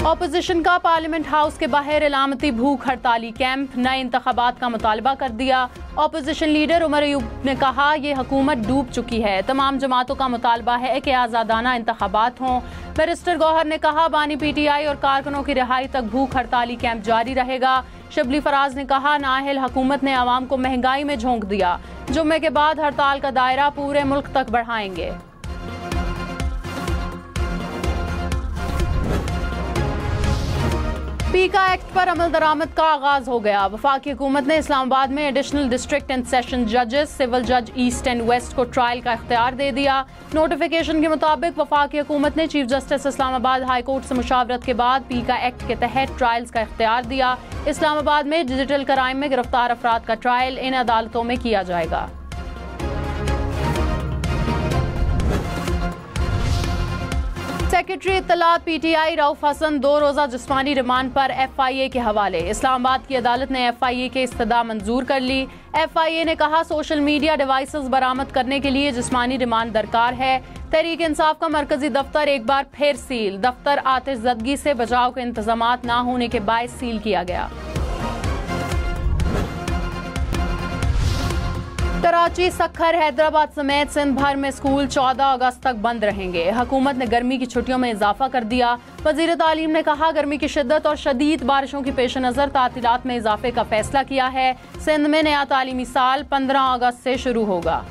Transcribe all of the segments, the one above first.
Opposition का parliament house के बाहर इलामती भूख हड़ताली कैंप, नए इंतखाबात का मुतालबा कर दिया। ऑपोजिशन लीडर उमर अयूब ने कहा यह हुकूमत डूब चुकी है, तमाम जमातों का मुतालबा है कि आज़ादाना इंतखाबात हों। बैरिस्टर गौहर ने कहा बानी PTI और कारकुनों की रिहाई तक भूख हड़ताली कैंप जारी रहेगा। शबली फराज ने कहा नाअहल हुकूमत ने आवाम को महंगाई में झोंक दिया, जुम्मे के बाद हड़ताल का दायरा पूरे मुल्क तक बढ़ाएंगे। पीका एक्ट पर अमल दरामद का आगाज हो गया। वफाकी हुकूमत ने इस्लामाबाद में एडिशनल डिस्ट्रिक्ट एंड सेशन जजेस, सिविल जज ईस्ट एंड वेस्ट को ट्रायल का इख्तियार दे दिया। नोटिफिकेशन के मुताबिक वफाकी हुकूमत ने chief justice Islamabad high court से मुशावरत के बाद पीका एक्ट के तहत ट्रायल्स का इख्तियार दिया। इस्लामाबाद में डिजिटल क्राइम में गिरफ्तार अफराद का ट्रायल इन अदालतों में किया जाएगा। सेक्रेटरी इत्तलात PTI रऊफ हसन 2 रोज़ा जिस्मानी रिमांड पर FIA के हवाले। इस्लामाबाद की अदालत ने FIA के इस्तदा मंजूर कर ली। FIA ने कहा सोशल मीडिया डिवाइसेस बरामद करने के लिए जिस्मानी रिमांड दरकार है। तहरीक इंसाफ का मरकजी दफ्तर एक बार फिर सील। दफ्तर आतिश ज़दगी से बचाव के इंतजामात न होने के बायस सील किया गया। कराची, सक्खर, हैदराबाद समेत सिंध भर में स्कूल 14 अगस्त तक बंद रहेंगे। हुकूमत ने गर्मी की छुट्टियों में इजाफा कर दिया। वजीर तालीम ने कहा गर्मी की शिद्दत और शदीद बारिशों की पेश नज़र तातीलात में इजाफे का फैसला किया है। सिंध में नया तालीमी साल 15 अगस्त से शुरू होगा।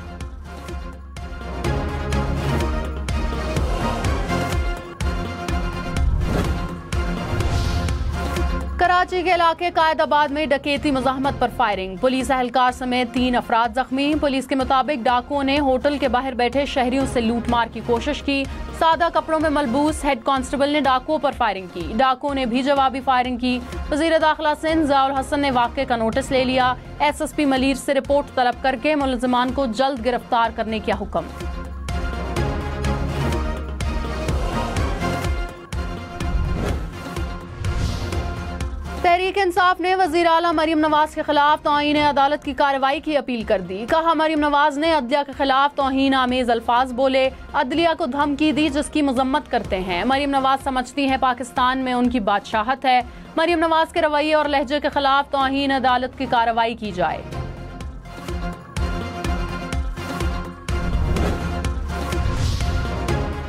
कराची के इलाके कायदाबाद में डकैती मुज़ाहमत पर फायरिंग, पुलिस एहलकार समेत 3 अफराद जख्मी। पुलिस के मुताबिक डाकुओं ने होटल के बाहर बैठे शहरियों से लूटमार की कोशिश की। सादा कपड़ों में मलबूस हेड कांस्टेबल ने डाकुओं पर फायरिंग की। डाकुओं ने भी जवाबी फायरिंग की। वज़ीर दाखिला सिंध ज़ियाउल हसन ने वाक़े का नोटिस ले लिया। SSP मलीर से रिपोर्ट तलब करके मुलज़िमान को जल्द गिरफ्तार करने का हुक्म। तहरीक इंसाफ ने वज़ीर आला मरियम नवाज के खिलाफ तौहीन अदालत की कार्रवाई की अपील कर दी। कहा मरियम नवाज ने अदलिया के खिलाफ तौहीन आमेज अल्फाज बोले, अदलिया को धमकी दी जिसकी मजम्मत करते हैं। मरियम नवाज समझती हैं पाकिस्तान में उनकी बादशाहत है। मरियम नवाज के रवैये और लहजे के खिलाफ तौहीन अदालत की कार्रवाई की जाए।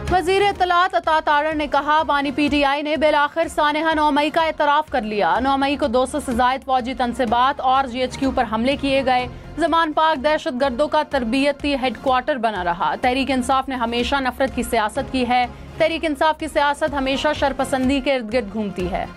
वज़ीर इत्तलात अता तारड़ ने कहा बानी PTI ने बिलाखिर सानेहा 9 मई का एतराफ़ कर लिया। 9 मई को 200 से ज़ायद फौजी तनसीबात और GHQ पर हमले किए गए। ज़मान पाक दहशत गर्दों का तरबियती हेडक्वार्टर बना रहा। तहरीक इंसाफ ने हमेशा नफरत की सियासत की है। तहरीक इंसाफ की सियासत हमेशा शरपसंदी के इर्द गिर्द घूमती है।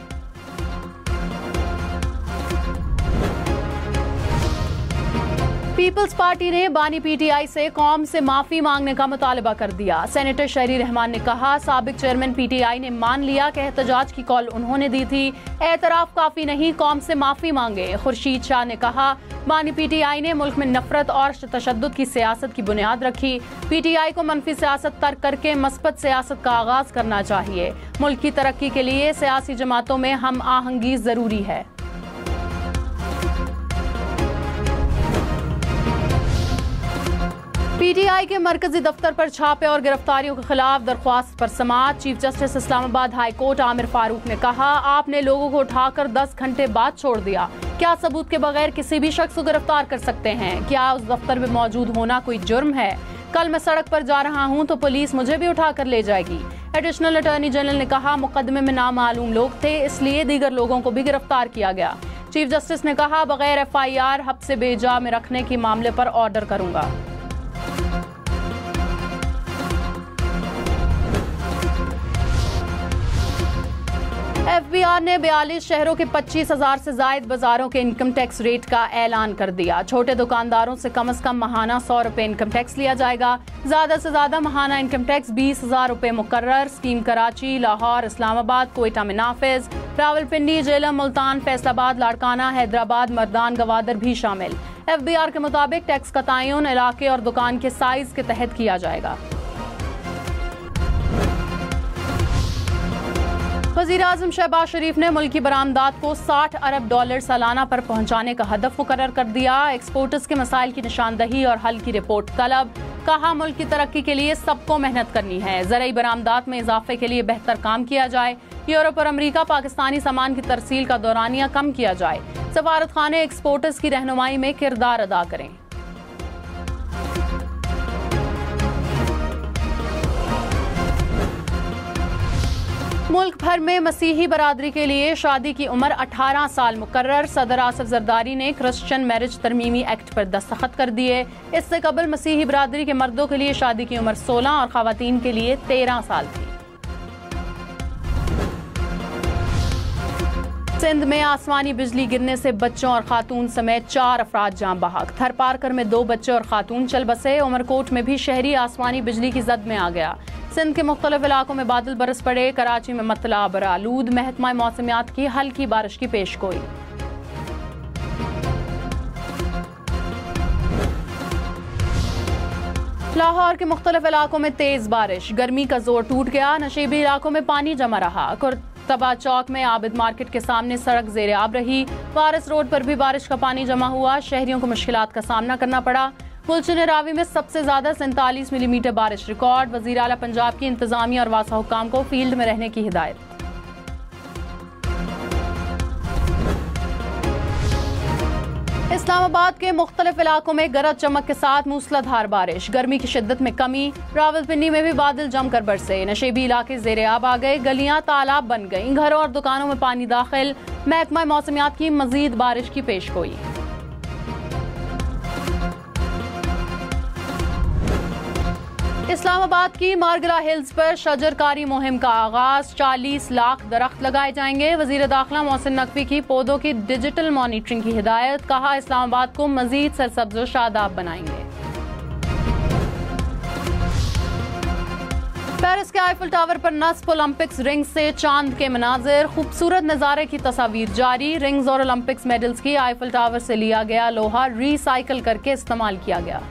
पीपल्स पार्टी ने बानी PTI से कौम से माफी मांगने का मुतालबा कर दिया। सेनेटर शहरी रहमान ने कहा साबिक चेयरमैन PTI ने मान लिया कि एहतजाज की कॉल उन्होंने दी थी, एतराफ काफी नहीं, कौम से माफी मांगे। खुर्शीद शाह ने कहा बानी PTI ने मुल्क में नफरत और तशद्दुद की सियासत की बुनियाद रखी। PTI को मनफी सियासत तर्क करके मस्बत सियासत का आगाज करना चाहिए। मुल्क की तरक्की के लिए सियासी जमातों में हम आहंगी जरूरी है। PTI के मरकजी दफ्तर पर छापे और गिरफ्तारियों के खिलाफ दरख्वास्त पर समाअत। Chief justice Islamabad high court Amir Farooq ने कहा आपने लोगों को उठाकर 10 घंटे बाद छोड़ दिया। क्या सबूत के बगैर किसी भी शख्स को गिरफ्तार कर सकते हैं? क्या उस दफ्तर में मौजूद होना कोई जुर्म है? कल मैं सड़क पर जा रहा हूं तो पुलिस मुझे भी उठाकर ले जाएगी। एडिशनल अटॉर्नी जनरल ने कहा मुकदमे में नामालूम लोग थे, इसलिए दीगर लोगों को भी गिरफ्तार किया गया। चीफ जस्टिस ने कहा बगैर FIR हब्से बेजा में रखने के मामले पर ऑर्डर करूंगा। FBR ने 42 शहरों के 25,000 से जायद बाजारों के इनकम टैक्स रेट का ऐलान कर दिया। छोटे दुकानदारों से कम माहाना 100 रुपए इनकम टैक्स लिया जाएगा। ज्यादा से ज्यादा माहाना इनकम टैक्स 20,000 रुपए मुकर्रर। स्कीम कराची, लाहौर, इस्लामाबाद, कोयटा में नाफिज। रावलपिंडी, जेलम, मुल्तान, फैसलाबाद, लाड़काना, हैदराबाद, मर्दान, गवादर भी शामिल। FBR के मुताबिक टैक्स का तयन इलाके और दुकान के साइज के तहत किया जाएगा। वज़ीर आज़म शहबाज शरीफ ने मुल्की बरामदात को $60 अरब सालाना पर पहुंचाने का हदफ मुकर्रर कर दिया। एक्सपोर्टर्स के मसाइल की निशानदही और हल की रिपोर्ट तलब। कहा मुल्क की तरक्की के लिए सबको मेहनत करनी है, ज़रूरी बरामदात में इजाफे के लिए बेहतर काम किया जाए। यूरोप और अमेरिका पाकिस्तानी सामान की तरसील का दौरानिया कम किया जाए। सफारत खाने एक्सपोर्टर्स की रहनुमाई में किरदार अदा करें। मुल्क भर में मसीही बरादरी के लिए शादी की उम्र 18 साल मुकर्रर। सदर आसिफ जरदारी ने क्रिश्चियन मैरिज तरमीमी एक्ट पर दस्तखत कर दिए। इससे कबल मसीही बरादरी के मर्दों के लिए शादी की उम्र 16 और खवातीन के लिए 13 साल थी। सिंध में आसमानी बिजली गिरने से बच्चों और खातून समेत 4 अफराद जान बहक। थरपारकर में 2 बच्चे और खातून चल बसे। उमरकोट में भी शहरी आसमानी बिजली की जद में आ गया। सिंध के मुख्तलिफ इलाकों में बादल बरस पड़े। कराची में मतला बरालूद। महकमा मौसमियात की हल्की बारिश की पेशगोई। लाहौर के मुख्तलिफ इलाकों में तेज बारिश। गर्मी का जोर टूट गया। नशीबी इलाकों में पानी जमा रहा। तबा चौक में आबिद मार्केट के सामने सड़क जेर आब रही। वारिस रोड पर भी बारिश का पानी जमा हुआ। शहरियों को मुश्किलात का सामना करना पड़ा। मुल्चिन रावी में सबसे ज्यादा 47 मिलीमीटर बारिश रिकॉर्ड। वजीर आला पंजाब की इंतजामिया और वासा हुक्काम को फील्ड में रहने की हिदायत। इस्लामाबाद के मुख्तलिफ इलाकों में गरज चमक के साथ मूसलाधार बारिश। गर्मी की शिद्दत में कमी। रावलपिंडी में भी बादल जमकर बरसे। नशेबी इलाके जेर आब आ गए। गलियां तालाब बन गईं। घरों और दुकानों में पानी दाखिल। महकमा मौसमियात की मजीद बारिश की पेशगोई। इस्लामाबाद की मारगला हिल्स पर शजरकारी मुहिम का आगाज। 40 लाख दरख्त लगाए जाएंगे। वजीर दाखिला मोहसिन नकवी की पौधों की डिजिटल मॉनिटरिंग की हिदायत। कहा इस्लामाबाद को मजीद सरसब्ज और शादाब बनाएंगे। पेरिस के आईफल टावर पर नस्ब ओलंपिक्स रिंग्स से चांद के मनाजिर। खूबसूरत नजारे की तस्वीर जारी। रिंग्स और ओलंपिक्स मेडल्स की आईफल टावर से लिया गया लोहा रिसाइकिल करके इस्तेमाल किया गया।